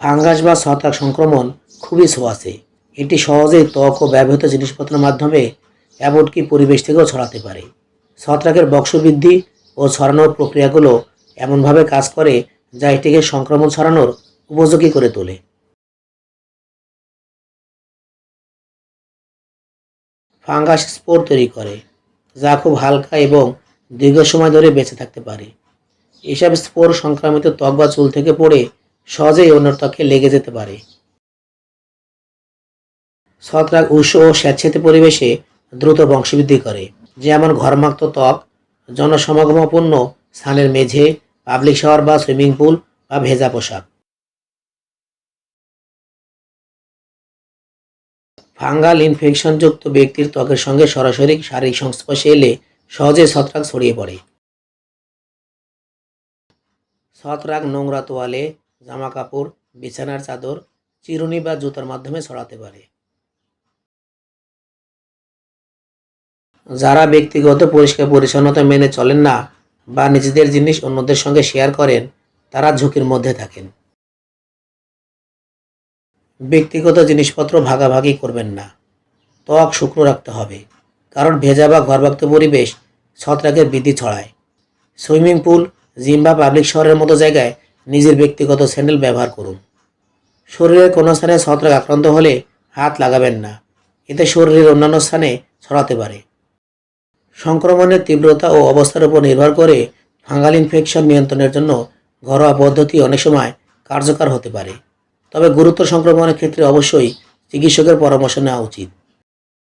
Fungus বা ছত্রাক সংক্রমণ খুবই ছোঁয়াচে। এটি সহজেই ত্বক ও ব্যবহৃত জিনিসপত্রের মাধ্যমে এমনকি পরিবেশ থেকেও ছড়াতে পারে। ছত্রাকের বংশবৃদ্ধি ও ছড়ানোর প্রক্রিয়াগুলো এমনভাবে কাজ করে যা এটিকে সংক্রমণ ছড়ানোর উপযোগী করে তোলে। ফাঙ্গাস স্পোর তৈরি করে, যা খুব হালকা এবং দীর্ঘ সময় ধরে বেঁচে থাকতে পারে। এসব স্পোর সংক্রামিত ত্বক বা চুল থেকে পড়ে সহজেই অন্য ত্বকে লেগে যেতে পারে। ছত্রাক উষ্ণ ও স্যাঁতসেঁতে পরিবেশে দ্রুত বংশবৃদ্ধি করে, যেমন ঘরমাক্ত ত্বক, জনসমাগমপূর্ণ স্থানের মেঝে, পাবলিক শাওয়ার বা সুইমিং পুল বা ভেজা পোশাক। ফাঙ্গাল ইনফেকশনযুক্ত ব্যক্তির ত্বকের সঙ্গে সরাসরি শারীরিক সংস্পর্শে এলে সহজে ছত্রাক ছড়িয়ে পড়ে। ছত্রাক নোংরা তোয়ালে, জামাকাপড়, বিছানার চাদর, চিরুনি বা জুতার মাধ্যমে ছড়াতে পারে। যারা ব্যক্তিগত পরিষ্কার পরিচ্ছন্নতা মেনে চলেন না বা নিজেদের জিনিস অন্যদের সঙ্গে শেয়ার করেন, তারা ঝুঁকির মধ্যে থাকেন। ব্যক্তিগত জিনিসপত্র ভাগাভাগি করবেন না। ত্বক শুকনো রাখতে হবে, কারণ ভেজা বা ঘরবাক্ত পরিবেশ ছত্রাকের বৃদ্ধি ছড়ায়। সুইমিং পুল, জিম বা পাবলিক শহরের মতো জায়গায় নিজের ব্যক্তিগত স্যান্ডেল ব্যবহার করুন। শরীরের কোনো স্থানে ছত্রাক আক্রান্ত হলে হাত লাগাবেন না, এতে শরীরের অন্যান্য স্থানে ছড়াতে পারে। সংক্রমণের তীব্রতা ও অবস্থার উপর নির্ভর করে ফাঙ্গাল ইনফেকশন নিয়ন্ত্রণের জন্য ঘরোয়া পদ্ধতি অনেক সময় কার্যকর হতে পারে, তবে গুরুতর সংক্রমণের ক্ষেত্রে অবশ্যই চিকিৎসকের পরামর্শ নেওয়া উচিত।